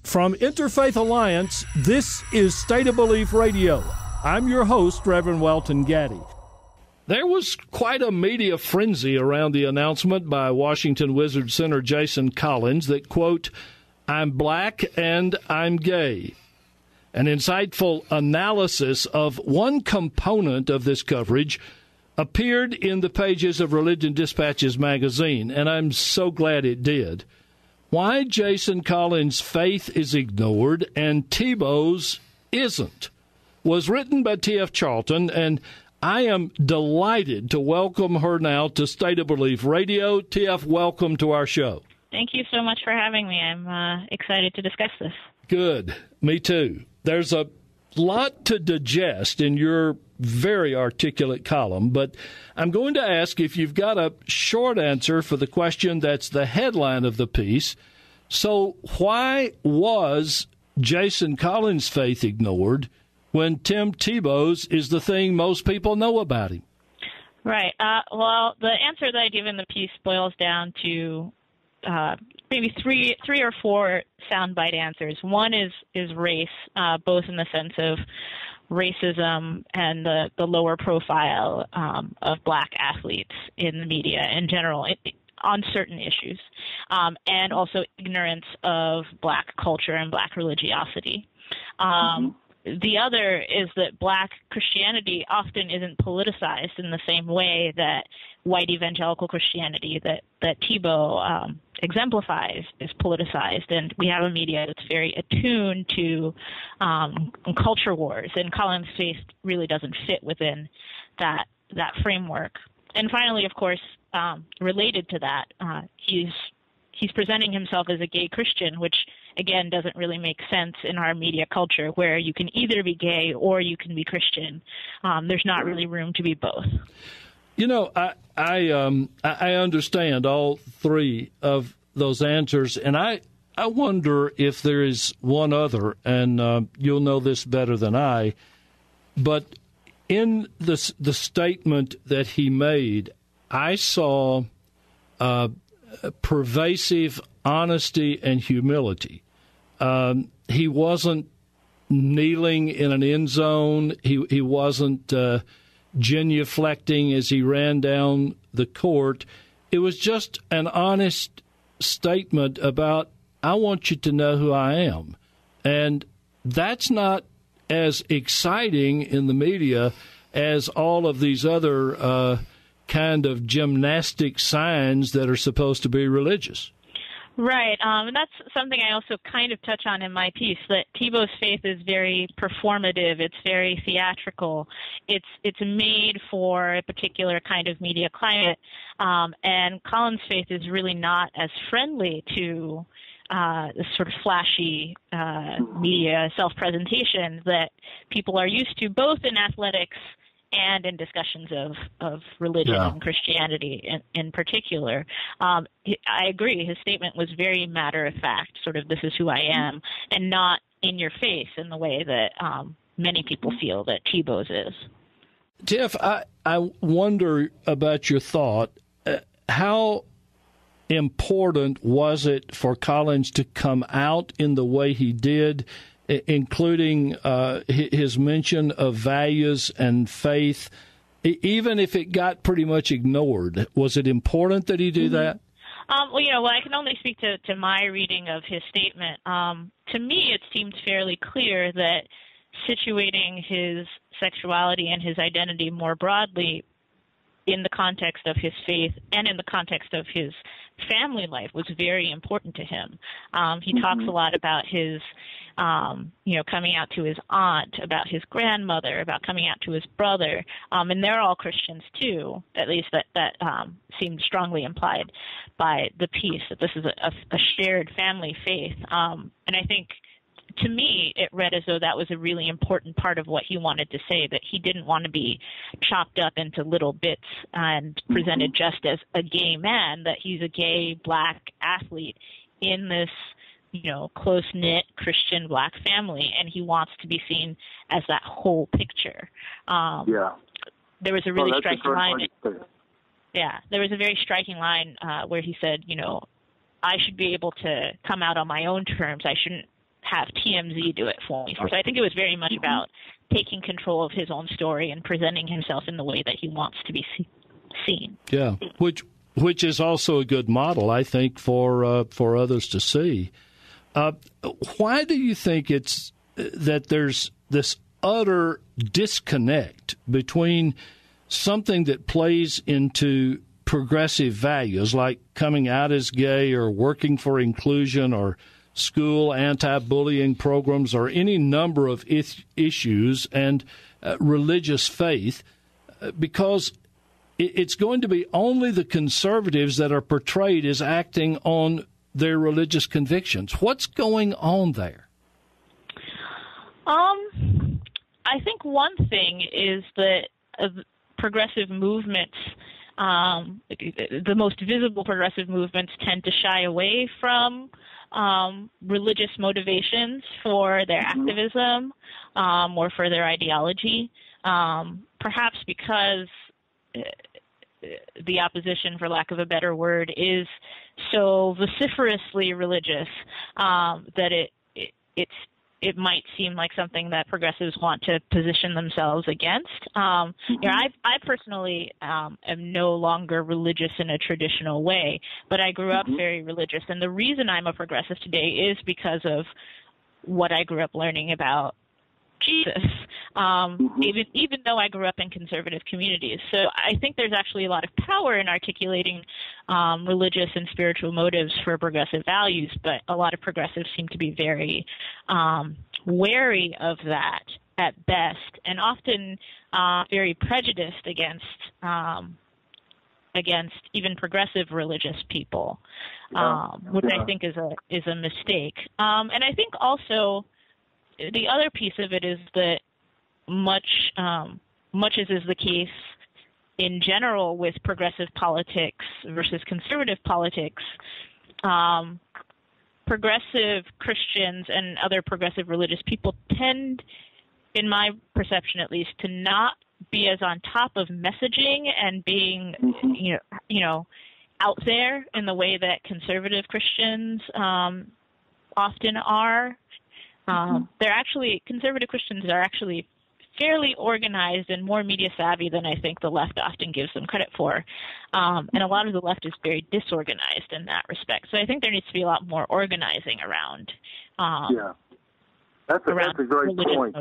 From Interfaith Alliance, this is State of Belief Radio. I'm your host, Reverend Welton Gaddy. There was quite a media frenzy around the announcement by Washington Wizards center Jason Collins that, quote, "I'm black and I'm gay." An insightful analysis of one component of this coverage appeared in the pages of Religion Dispatches magazine, and I'm so glad it did. Why Jason Collins' faith is ignored and Tebow's isn't was written by T.F. Charlton, and I am delighted to welcome her now to State of Belief Radio. T.F., welcome to our show. Thank you so much for having me. I'm excited to discuss this. Good. Me too. There's a lot to digest in your very articulate column, but I'm going to ask if you've got a short answer for the question that's the headline of the piece. So why was Jason Collins' faith ignored when Tim Tebow's is the thing most people know about him? Right. Well, the answer that I give in the piece boils down to maybe three or four soundbite answers. One is race, both in the sense of racism and the lower profile of black athletes in the media in general on certain issues, and also ignorance of black culture and black religiosity. The other is that black Christianity often isn't politicized in the same way that white evangelical Christianity that Tebow exemplifies is politicized. And we have a media that's very attuned to culture wars, and Collins' faith really doesn't fit within that framework. And finally, of course, related to that, he's presenting himself as a gay Christian, which again doesn't really make sense in our media culture, where you can either be gay or you can be Christian. There's not really room to be both. You know, I understand all three of those answers, and I wonder if there is one other, and you'll know this better than I, but in the statement that he made, I saw pervasive honesty and humility. He wasn't kneeling in an end zone. He wasn't genuflecting as he ran down the court. It was just an honest statement about, I want you to know who I am. And that's not as exciting in the media as all of these other kind of gymnastic signs that are supposed to be religious. Right. And that's something I also kind of touch on in my piece, that Tebow's faith is very performative. It's very theatrical. It's made for a particular kind of media climate. And Collins' faith is really not as friendly to this sort of flashy media self-presentation that people are used to, both in athletics and in discussions of religion and Christianity in particular. I agree. His statement was very matter-of-fact, sort of, this is who I am, and not in your face in the way that many people feel that Tebow's is. Tiff, I wonder about your thought. How important was it for Collins to come out in the way he did, including his mention of values and faith, even if it got pretty much ignored? Was it important that he do that? Well, I can only speak to my reading of his statement. To me, it seemed fairly clear that situating his sexuality and his identity more broadly in the context of his faith and in the context of his family life was very important to him. He talks a lot about his, coming out to his aunt, about his grandmother, about coming out to his brother, and they're all Christians too. At least that seemed strongly implied by the piece, that this is a shared family faith. And I think, to me, it read as though that was a really important part of what he wanted to say, that he didn't want to be chopped up into little bits and presented just as a gay man, that he's a gay black athlete in this, close-knit Christian black family, and he wants to be seen as that whole picture. There was a really striking line. Yeah, there was a very striking line where he said, I should be able to come out on my own terms. I shouldn't have TMZ do it for me. So I think it was very much about taking control of his own story and presenting himself in the way that he wants to be seen. Yeah, which is also a good model, I think, for others to see. Why do you think it's that there's this utter disconnect between something that plays into progressive values like coming out as gay or working for inclusion or school anti-bullying programs or any number of issues and religious faith, because it's going to be only the conservatives that are portrayed as acting on their religious convictions? What's going on there? I think one thing is that progressive movements, the most visible progressive movements, tend to shy away from religious motivations for their activism or for their ideology, perhaps because the opposition, for lack of a better word, is so vociferously religious that it might seem like something that progressives want to position themselves against. I personally am no longer religious in a traditional way, but I grew up very religious. And the reason I'm a progressive today is because of what I grew up learning about Jesus, even though I grew up in conservative communities. So I think there's actually a lot of power in articulating religious and spiritual motives for progressive values, but a lot of progressives seem to be very wary of that at best, and often very prejudiced against even progressive religious people, which I think is a mistake. And I think also the other piece of it is that much as is the case in general with progressive politics versus conservative politics, progressive Christians and other progressive religious people tend, in my perception at least, to not be as on top of messaging and being, out there in the way that conservative Christians often are. Conservative Christians are actually fairly organized and more media savvy than I think the left often gives them credit for. And a lot of the left is very disorganized in that respect. So I think there needs to be a lot more organizing around. That's a great point.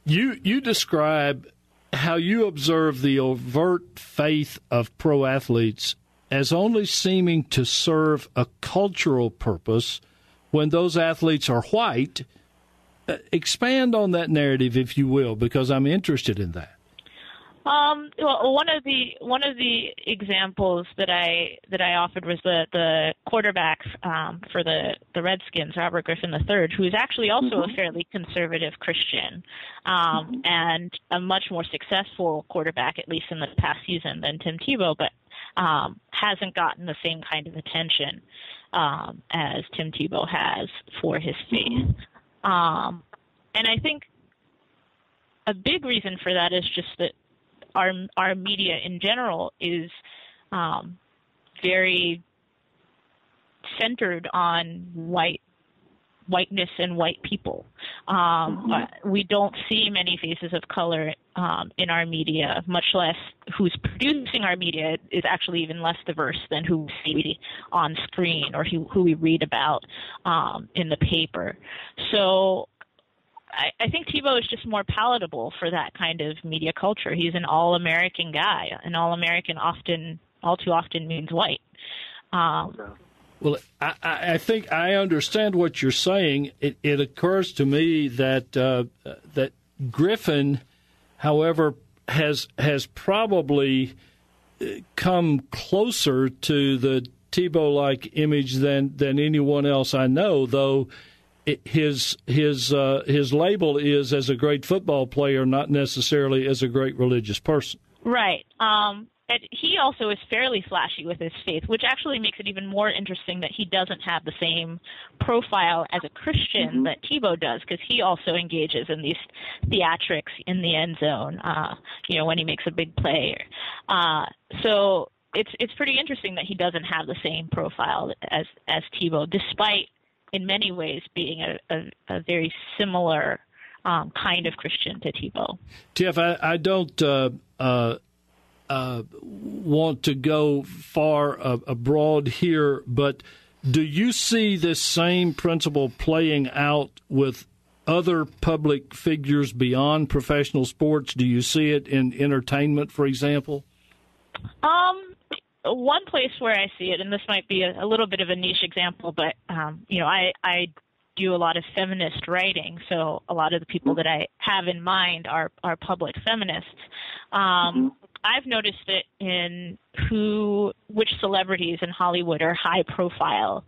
You describe how you observe the overt faith of pro athletes as only seeming to serve a cultural purpose when those athletes are white. Expand on that narrative, if you will, because I'm interested in that. Well, one of the examples that I offered was the quarterback for the Redskins, Robert Griffin III, who is actually also a fairly conservative Christian and a much more successful quarterback, at least in the past season, than Tim Tebow, but hasn't gotten the same kind of attention as Tim Tebow has for his faith. And I think a big reason for that is just that our media in general is very centered on whiteness and white people. We don't see many faces of color in our media, much less who's producing our media is actually even less diverse than who we see on screen or who we read about in the paper. So I think Tebow is just more palatable for that kind of media culture. He's an all-American guy. An all-American all too often means white. Well, I think I understand what you're saying. It occurs to me that that Griffin, however, has probably come closer to the Tebow-like image than anyone else I know, though his label is as a great football player, not necessarily as a great religious person. Right. And he also is fairly flashy with his faith, which actually makes it even more interesting that he doesn't have the same profile as a Christian that Tebow does, because he also engages in these theatrics in the end zone, when he makes a big play. So it's pretty interesting that he doesn't have the same profile as Tebow, despite in many ways being a very similar kind of Christian to Tebow. Tiff, I don't want to go far abroad here, but do you see this same principle playing out with other public figures beyond professional sports? Do you see it in entertainment, for example? One place where I see it, and this might be a little bit of a niche example, but I do a lot of feminist writing, so a lot of the people that I have in mind are public feminists. I've noticed it in which celebrities in Hollywood are high-profile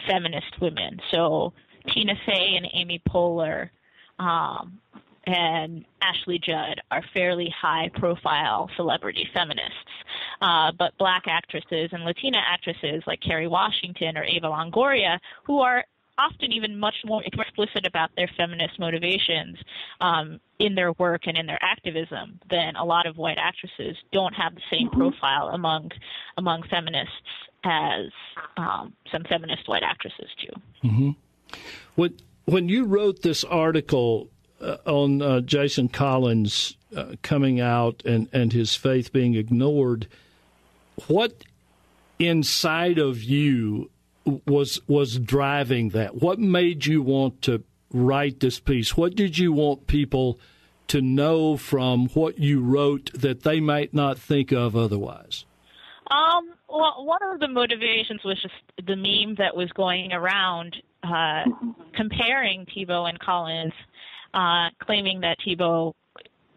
feminist women. So Tina Fey and Amy Poehler and Ashley Judd are fairly high-profile celebrity feminists. But Black actresses and Latina actresses like Kerry Washington or Eva Longoria, who are often even much more explicit about their feminist motivations in their work and in their activism than a lot of white actresses, don't have the same profile among feminists as some feminist white actresses do. Mm-hmm. When you wrote this article on Jason Collins coming out and his faith being ignored, what inside of you was driving that? What made you want to write this piece? What did you want people to know from what you wrote that they might not think of otherwise? Well, one of the motivations was just the meme that was going around comparing Tebow and Collins, claiming that Tebow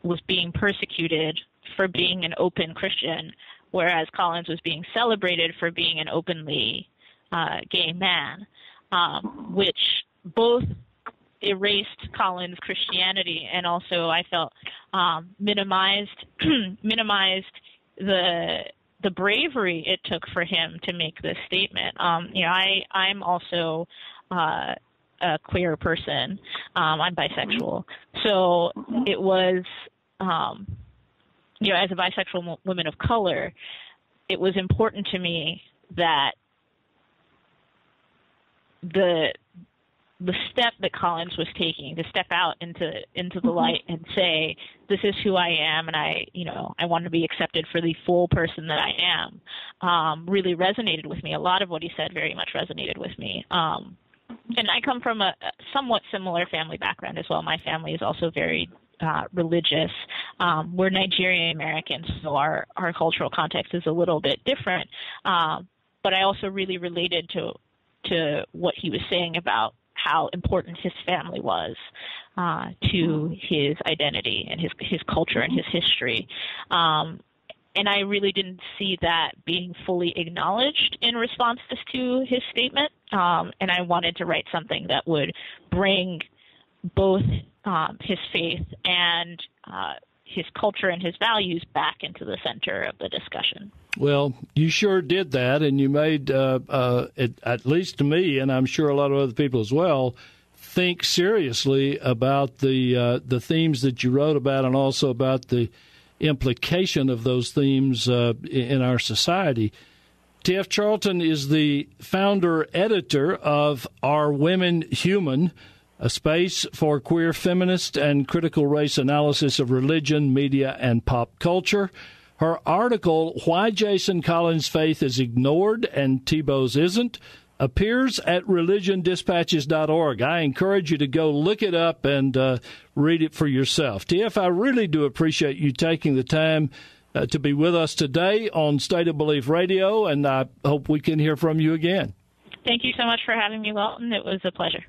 was being persecuted for being an open Christian, whereas Collins was being celebrated for being an openly gay man, which both erased Collins' Christianity and also, I felt, minimized the bravery it took for him to make this statement. I'm also a queer person. I'm bisexual, so it was, as a bisexual woman of color, it was important to me that the step that Collins was taking to step out into the light and say, this is who I am, and I want to be accepted for the full person that I am, really resonated with me. A lot of what he said very much resonated with me. And I come from a somewhat similar family background as well. My family is also very religious. We're Nigerian Americans, so our cultural context is a little bit different. But I also really related to what he was saying about how important his family was to his identity and his culture and his history. And I really didn't see that being fully acknowledged in response to his statement. And I wanted to write something that would bring both his faith and his culture and his values back into the center of the discussion. Well, you sure did that, and you made, at least to me, and I'm sure a lot of other people as well, think seriously about the themes that you wrote about and also about the implication of those themes in our society. T.F. Charlton is the founder-editor of Are Women Human?, a space for queer feminist and critical race analysis of religion, media, and pop culture. Her article, Why Jason Collins' Faith is Ignored and Tebow's Isn't, appears at religiondispatches.org. I encourage you to go look it up and read it for yourself. TF, I really do appreciate you taking the time to be with us today on State of Belief Radio, and I hope we can hear from you again. Thank you so much for having me, Walton. It was a pleasure.